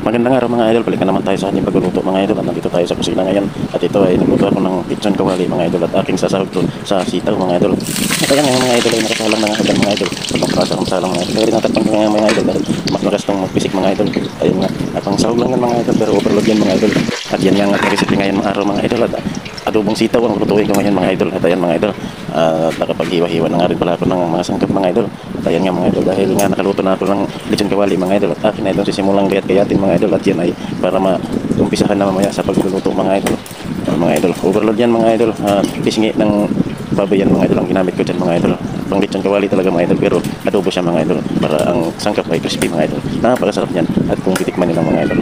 Magandang araw mga idol, balik na naman tayo sa ating pagluluto mga idol. At nandito tayo sa kusina ngayon. At ito ay nagluto ako ng lechon kawali mga idol. At aking sasahog to sa sitaw mga idol. At ayan ngayon mga idol ay nakasalang na nga agad mga idol. Pagkong prasa-salang mga idol. Kaya rin natatang ko ngayon mga idol dahil mas lakas tong magpisik mga idol. Ayun nga, at pang sahog lang yan mga idol pero overload yan mga idol. At yan nga ang recipe ngayon mga araw mga idol. At adobong sitaw ang lutuin ko ngayon mga idol. At ayan mga idol, nakapaghiwa-hiwa na nga rin pala ako ng mga sangkap mga idol. At ayan nga mga idol, dahil nga nakaluto na ako ng lechon kawali mga idol. At akin na itong sisimulang gayat-gayatin mga idol. At yan ay para maumpisahan na mamaya sa pagluluto mga idol. Mga idol, overload yan mga idol. Pisngi ng baboy yan mga idol ang ginamit ko dyan mga idol. Pang lechon kawali talaga mga idol pero adobo siya mga idol para ang sangkap ay crispy mga idol. Napakasarap yan at kung titikman nila mga idol.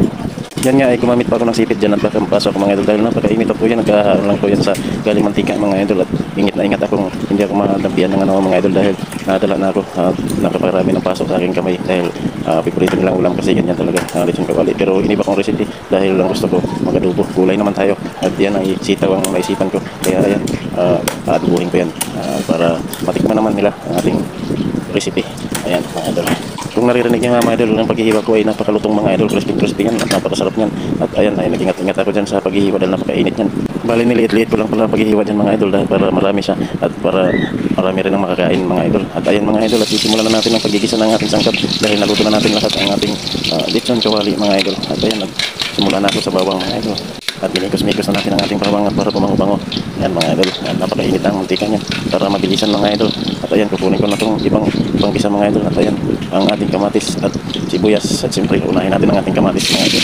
Yan nga ay gumamit pa ako ng sipit dyan at baka mapasok ako mga idol dahil napakainit ako yan. Nagkaroon lang ko yan sa galing mantika mga idol at ingit na ingat akong hindi ako madampian ng mga idol dahil nadala na ako nakaparami ng pasok sa aking kamay dahil piprito nilang ulam kasi ganyan talaga lechon kawali. Pero iniba kong recipe dahil ang gusto ko magadubo. Gulay naman tayo at yan ay sitaw ang naisipan ko kaya ayan adubuhin ko yan para matikman naman nila ang ating recipe. Ayan mga idol. Kung naririnig niyo mga idol, ang paghihiwa ko ay napakalutong mga idol, crispy yan at napakasarap niyan. At ayan ay nag-ingat-ingat ako dyan sa paghihiwa dahil napakainit yan. Bali niliit-liit ko lang pala paghihiwa dyan mga idol dahil para marami siya at para marami rin ang makakain mga idol. At ayan mga idol, at sisimulan na natin ang paggigisa ng ating sangkap dahil naluto na natin lahat ang ating lechon kawali mga idol. At ayan, nagsimula na ako sa bawang mga idol. At binikos-mikos na natin ang ating bawang at para pumango-bango. Ayan mga idol, napakainit ang mantika niyan para mabilisan mga idol. At ayan, kukunin ko na itong ibang panggisa mga idol. At ayan, ang ating kamatis at sibuyas. At siyempre, unahin natin ang ating kamatis mga idol.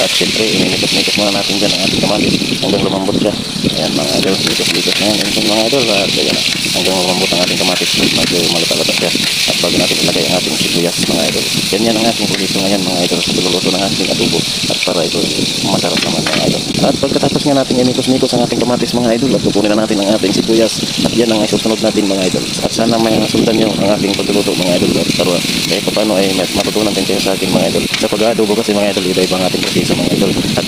At siyempre, inikot-mikot muna natin dyan ang ating kamatis hanggang lumambot siya. Ayan mga idol, likot-likot na yan. Ayan mga idol, at ayan, hanggang lumambot ang ating kamatis. Medyo malata-lata siya. At bago natin ilagay ang ating sibuyas mga idol. Yan ang ating proseso ngayon mga idol sa pagluluto ng ating adobo. At para ito masarap naman mga idol. At pagkatapos nga natin inikos-mikos ang ating kamatis mga idol, at kukunin na natin ang ating sibuyas. At yan ang isusunod natin mga idol. At sana may nasundan nyo ang ating pagluluto mga idol. At para kahit paano ay matutunan din kayo sa akin mga idol. Sa pag-adobo kasi mga idol, iba-iba ang ating proseso mga idol. At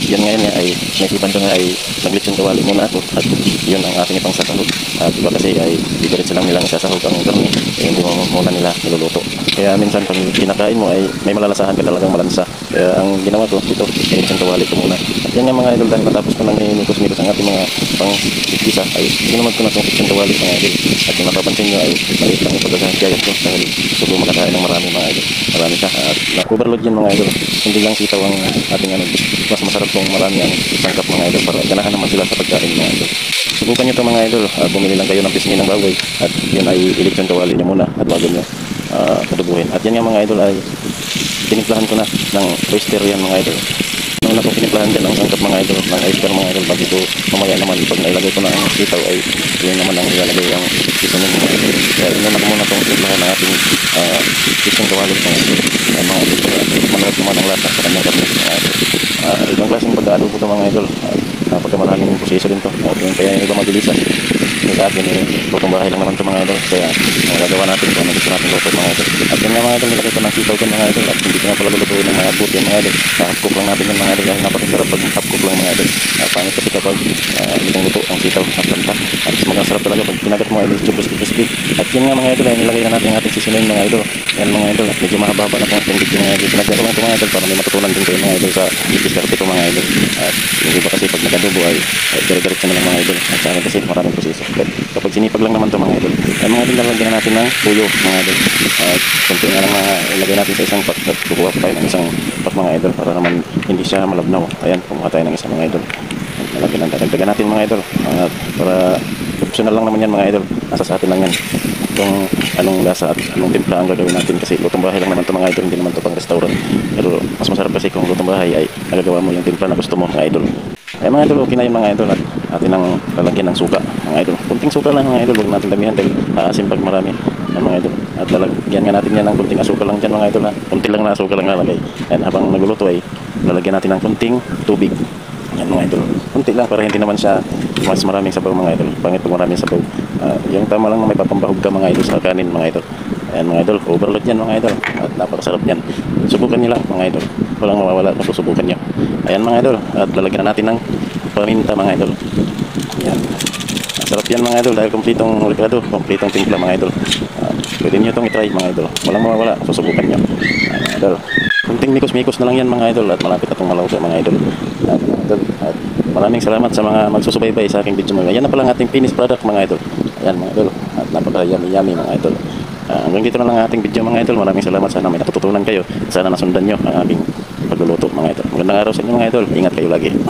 yan ngayon nga ay naisipan ko nga ay naglechon kawali muna ako. At yun ang ating ipang sasahog. At iba kasi ay diretso lang nilang isasahog ang karne. Hindi mo muna nila niluluto. Kaya minsan pag kinakain mo ay may malalasahan ka talagang malansa. Kaya ang ginawa ko dito, lechon kawali ko muna. At yan nga mga idol, dahil matapos ko nang inikos-mikos ang ating mga pang-gisa ay ginamad ko na itong lechon kawali mga idol. At kung napapansin nyo ay maliit lang yung pagkakagayat ko dahil gusto ko makakain ng marami mga idol. Marami siya at na-overload yan mga idol. Hindi lang sitaw ang ating mas masarap kung marami ang sangkap mga idol para ganahan naman sila sa pagkain mga idol. Subukan nyo ito mga idol, bumili lang kayo ng pisngi ng baboy at yun ay lechon kawali nyo muna at bago nyo patubuhin. At yan nga mga idol ay tinimplahan ko na ng oyster yan mga idol. Una kong tinimplahan dyan ang sangkap mga idol ng oyster mga idol bago ito mamaya naman pag nailagay ko na ang sitaw ay yun naman ang ilalagay ang seasoning mga idol. Kaya inuna ko muna itong tinimplahan ng ating lechon kawali mga idol. Mga idol para manuot naman ang lasa sa kanyang karne mga idol. Ibang klaseng pag-adobo ito mga idol. Napagkamaraming proseso din ito. Kaya yung iba mabilisan. Sa akin, lutong bahay lang naman ito mga idol. Kaya magagawa natin kung ano gusto natin luto mga idol. At yan nga mga idol, nilagay ko ng sitaw dyan mga idol. At hindi ko nga pala lulutuin ng mga puti mga idol. Half-cook lang natin yan mga idol. Dahil napakasarap pag half-cook lang mga idol. Pangit kasi kapag litong luto ang sitaw at lanta. At masarap talaga pag kinagat mo ay medyo crispy. At yan nga mga idol, ay nilagay na natin ang ating seasoning mga idol. Yan mga idol, at medyo mahaba na itong video mga idol. Pinagyan ko lang ito mga idol para may matutunan din kayo mga idol sa diskarte ko mga idol. At yung iba kasi pag nag-adobo ay dire-diretso na lang mga idol. At sa akin kasi maraming proseso. Kapag sinipag lang naman ito mga idol, ay mga idol nalagyan na natin ng tuyo mga idol. At kunti nga lang ilagay natin sa isang pot at kukuha pa tayo ng isang pot mga idol para naman hindi siya malabnaw. Ayan, kumuha tayo ng isang mga idol. Nalagyan natin, dagdagan natin mga idol. At para optional lang naman yan mga idol. Nasa sa atin lang yan. Kung anong lasa at anong timpla ang gagawin natin kasi lutong bahay lang naman ito mga idol, hindi naman ito pang restaurant. Pero mas masarap kasi kung lutong bahay ay nagagawa mo yung timpla na gusto mo mga idol. Ay mga idol, okay na yun mga idol at atin ang lalagyan ng suka mga idol. Kunting suka lang mga idol, huwag natin damihan dahil aasim pag marami mga idol. At lalagyan nga natin yan ng kunting asukal lang dyan mga idol ha. Kunti lang na asukal lang lalagay. And habang nagluluto ay lalagyan natin ng kunting tubig. Yan mga idol. Kunti lang para hindi naman siya mas maraming sabaw mga idol. Pangit pag maraming sabaw. Yung tama lang na may papambahog ka mga idol sa kanin mga idol. Ayan mga idol, overload yan mga idol. At napakasarap yan. Subukan nyo lang mga idol. Walang mawawala kung susubukan nyo. Ayan mga idol. At lalagyan na natin ng paminta mga idol. Ayan. Sarap yan mga idol dahil kompletong likado, kompletong timpla mga idol. Pwede nyo itong itry mga idol. Walang mawawala kung susubukan nyo. Ayan mga idol. Kunting mikos-mikos na lang yan mga idol at malapit na itong maluto mga idol. At maraming salamat sa mga magsusubaybay sa aking video mga. Yan na pala ang ating finished product mga idol. Ayan mga idol. At napaka yummy mga idol. Hanggang dito na lang ang ating video mga idol. Maraming salamat. Sana may natututunan kayo. Sana nasundan nyo ang aking pagluluto mga idol. Magandang araw sa inyo mga idol. Ingat kayo lagi.